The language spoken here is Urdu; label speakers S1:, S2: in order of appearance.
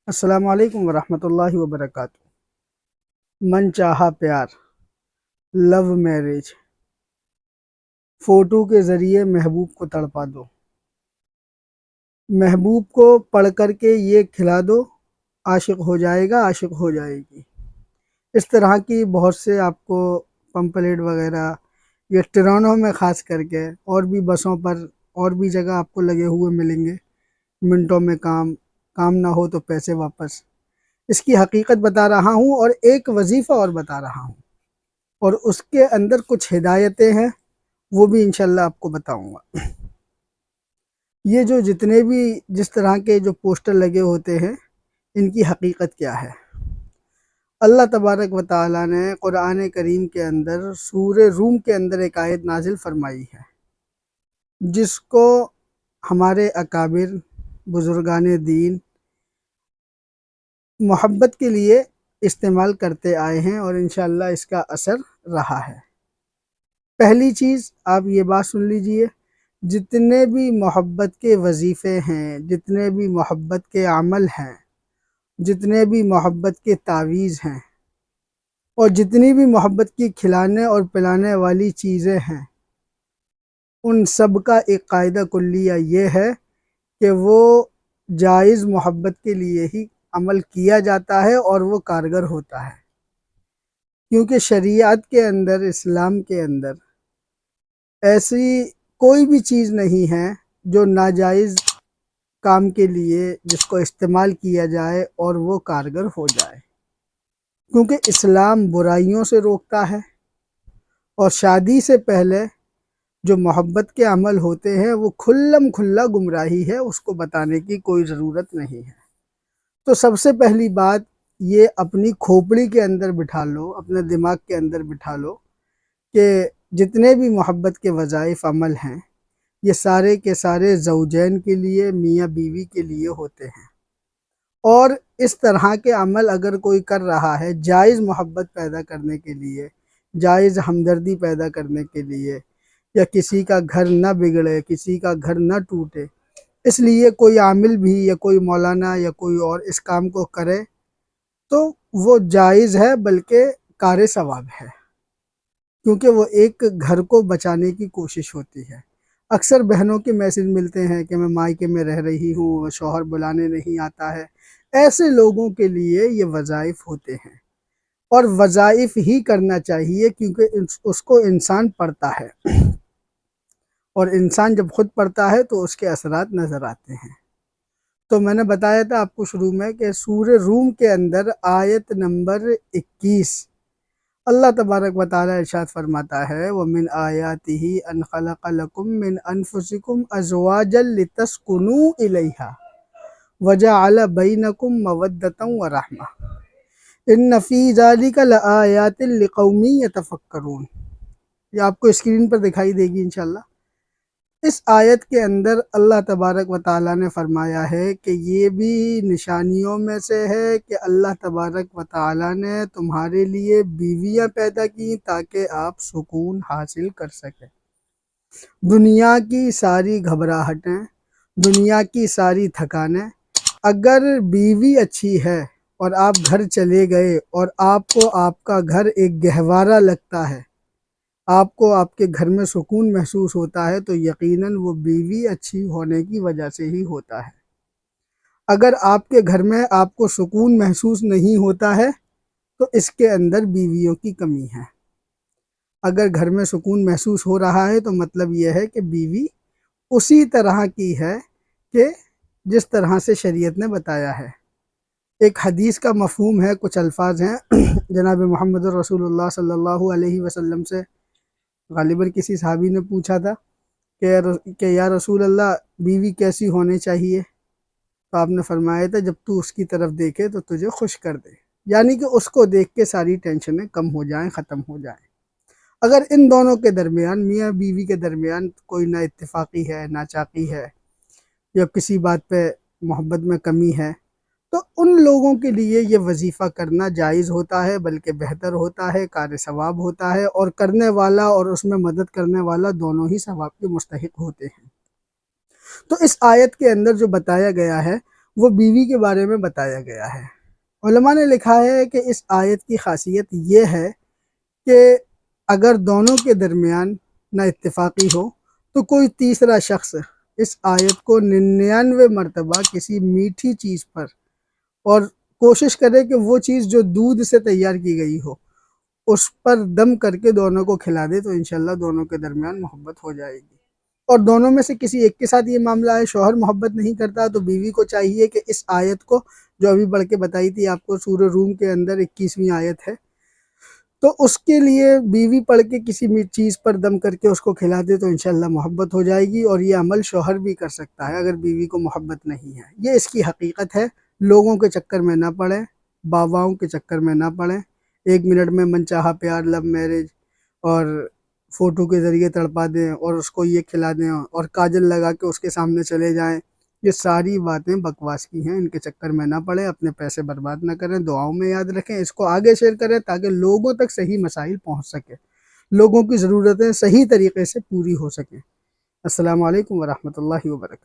S1: السلام علیکم ورحمۃ اللہ وبرکاتہ۔ من چاہا پیار، لو میرج، فوٹو کے ذریعے محبوب کو تڑپا دو، محبوب کو پڑھ کر کے یہ کھلا دو، عاشق ہو جائے گا، عاشق ہو جائے گی۔ اس طرح کی بہت سے آپ کو پمپلیٹ وغیرہ یہ ٹرانوں میں خاص کر کے اور بھی بسوں پر اور بھی جگہ آپ کو لگے ہوئے ملیں گے۔ منٹوں میں کام نہ ہو تو پیسے واپس۔ اس کی حقیقت بتا رہا ہوں اور ایک وظیفہ اور بتا رہا ہوں، اور اس کے اندر کچھ ہدایتیں ہیں، وہ بھی انشاءاللہ آپ کو بتاؤں گا۔ یہ جو جتنے بھی جس طرح کے جو پوسٹر لگے ہوتے ہیں، ان کی حقیقت کیا ہے؟ اللہ تبارک و تعالیٰ نے قرآن کریم کے اندر سورہ روم کے اندر ایک آیت نازل فرمائی ہے، جس کو ہمارے اکابر بزرگان دین محبت کے لیے استعمال کرتے آئے ہیں، اور انشاءاللہ اس کا اثر رہا ہے۔ پہلی چیز آپ یہ بات سن لیجئے، جتنے بھی محبت کے وظیفے ہیں، جتنے بھی محبت کے عمل ہیں، جتنے بھی محبت کے تعویذ ہیں، اور جتنی بھی محبت کی کھلانے اور پلانے والی چیزیں ہیں، ان سب کا ایک قاعدہ کلیہ یہ ہے کہ وہ جائز محبت کے لیے ہی عمل کیا جاتا ہے اور وہ کارگر ہوتا ہے، کیونکہ شریعت کے اندر، اسلام کے اندر ایسی کوئی بھی چیز نہیں ہے جو ناجائز کام کے لیے جس کو استعمال کیا جائے اور وہ کارگر ہو جائے، کیونکہ اسلام برائیوں سے روکتا ہے، اور شادی سے پہلے جو محبت کے عمل ہوتے ہیں وہ کھلم کھلا گمراہی ہے، اس کو بتانے کی کوئی ضرورت نہیں ہے۔ تو سب سے پہلی بات یہ اپنی کھوپڑی کے اندر بٹھا لو، اپنے دماغ کے اندر بٹھا لو کہ جتنے بھی محبت کے وظائف عمل ہیں، یہ سارے کے سارے زوجین کے لیے، میاں بیوی کے لیے ہوتے ہیں، اور اس طرح کے عمل اگر کوئی کر رہا ہے جائز محبت پیدا کرنے کے لیے، جائز ہمدردی پیدا کرنے کے لیے، یا کسی کا گھر نہ بگڑے، کسی کا گھر نہ ٹوٹے، اس لیے کوئی عامل بھی یا کوئی مولانا یا کوئی اور اس کام کو کرے تو وہ جائز ہے، بلکہ کار ثواب ہے، کیونکہ وہ ایک گھر کو بچانے کی کوشش ہوتی ہے۔ اکثر بہنوں کے میسج ملتے ہیں کہ میں مائکے میں رہ رہی ہوں، شوہر بلانے نہیں آتا ہے۔ ایسے لوگوں کے لیے یہ وظائف ہوتے ہیں، اور وظائف ہی کرنا چاہیے، کیونکہ اس کو انسان پڑھتا ہے، اور انسان جب خود پڑھتا ہے تو اس کے اثرات نظر آتے ہیں۔ تو میں نے بتایا تھا آپ کو شروع میں کہ سورہ روم کے اندر آیت نمبر 21 اللہ تبارک و تعالیٰ ارشاد فرماتا ہے، وَمِنْ آيَاتِهِ أَنْ خَلَقَ لَكُم مِّنْ أَنفُسِكُمْ أَزْوَاجًا لِتَسْكُنُوا إِلَيْهَا وَجَعَلَ بَيْنَكُم مَّوَدَّةً وَرَحْمَةً إِنَّ فِي ذَلِكَ لَآيَاتٍ لِقَوْمٍ يَتَفَكَّرُونَ۔ یہ آپ کو اسکرین پر دکھائی دے گی انشاءاللہ۔ اس آیت کے اندر اللہ تبارک و تعالیٰ نے فرمایا ہے کہ یہ بھی نشانیوں میں سے ہے کہ اللہ تبارک و تعالیٰ نے تمہارے لیے بیویاں پیدا کی تاکہ آپ سکون حاصل کر سکیں۔ دنیا کی ساری گھبراہٹیں، دنیا کی ساری تھکانیں، اگر بیوی اچھی ہے اور آپ گھر چلے گئے اور آپ کو آپ کا گھر ایک گہوارہ لگتا ہے، آپ کو آپ کے گھر میں سکون محسوس ہوتا ہے، تو یقیناً وہ بیوی اچھی ہونے کی وجہ سے ہی ہوتا ہے۔ اگر آپ کے گھر میں آپ کو سکون محسوس نہیں ہوتا ہے تو اس کے اندر بیویوں کی کمی ہے۔ اگر گھر میں سکون محسوس ہو رہا ہے تو مطلب یہ ہے کہ بیوی اسی طرح کی ہے کہ جس طرح سے شریعت نے بتایا ہے۔ ایک حدیث کا مفہوم ہے، کچھ الفاظ ہیں جناب محمد رسول اللہ صلی اللہ علیہ وسلم سے غالباً کسی صحابی نے پوچھا تھا کہ یا رسول اللہ بیوی کیسی ہونی چاہیے؟ تو آپ نے فرمایا تھا جب تو اس کی طرف دیکھے تو تجھے خوش کر دے، یعنی کہ اس کو دیکھ کے ساری ٹینشنیں کم ہو جائیں، ختم ہو جائیں۔ اگر ان دونوں کے درمیان، میاں بیوی کے درمیان کوئی نہ اتفاقی ہے، ناچاقی ہے، یا کسی بات پہ محبت میں کمی ہے، تو ان لوگوں کے لیے یہ وظیفہ کرنا جائز ہوتا ہے، بلکہ بہتر ہوتا ہے، کار ثواب ہوتا ہے، اور کرنے والا اور اس میں مدد کرنے والا دونوں ہی ثواب کے مستحق ہوتے ہیں۔ تو اس آیت کے اندر جو بتایا گیا ہے وہ بیوی کے بارے میں بتایا گیا ہے۔ علماء نے لکھا ہے کہ اس آیت کی خاصیت یہ ہے کہ اگر دونوں کے درمیان نہ اتفاقی ہو تو کوئی تیسرا شخص اس آیت کو 99 مرتبہ کسی میٹھی چیز پر اور کوشش کرے کہ وہ چیز جو دودھ سے تیار کی گئی ہو اس پر دم کر کے دونوں کو کھلا دے تو انشاءاللہ دونوں کے درمیان محبت ہو جائے گی۔ اور دونوں میں سے کسی ایک کے ساتھ یہ معاملہ ہے، شوہر محبت نہیں کرتا تو بیوی کو چاہیے کہ اس آیت کو جو ابھی پڑھ کے بتائی تھی آپ کو، سورہ روم کے اندر 21ویں آیت ہے، تو اس کے لیے بیوی پڑھ کے کسی چیز پر دم کر کے اس کو کھلا دے تو انشاءاللہ محبت ہو جائے گی۔ اور یہ عمل شوہر بھی کر سکتا ہے اگر بیوی کو محبت نہیں ہے۔ یہ اس کی حقیقت ہے، لوگوں کے چکر میں نہ پڑیں، باباؤں کے چکر میں نہ پڑیں، 1 منٹ میں من چاہا پیار، لو میرج اور فوٹو کے ذریعے تڑپا دیں اور اس کو یہ کھلا دیں اور کاجل لگا کے اس کے سامنے چلے جائیں۔ یہ ساری باتیں بکواس کی ہیں، ان کے چکر میں نہ پڑیں، اپنے پیسے برباد نہ کریں، دعاؤں میں یاد رکھیں، اس کو آگے شیئر کریں تاکہ لوگوں تک صحیح مسائل پہنچ سکے، لوگوں کی ضرورتیں صحیح طریقے سے پوری ہو سکیں۔ السلام علیکم ورحمۃ اللہ وبرکاتہ۔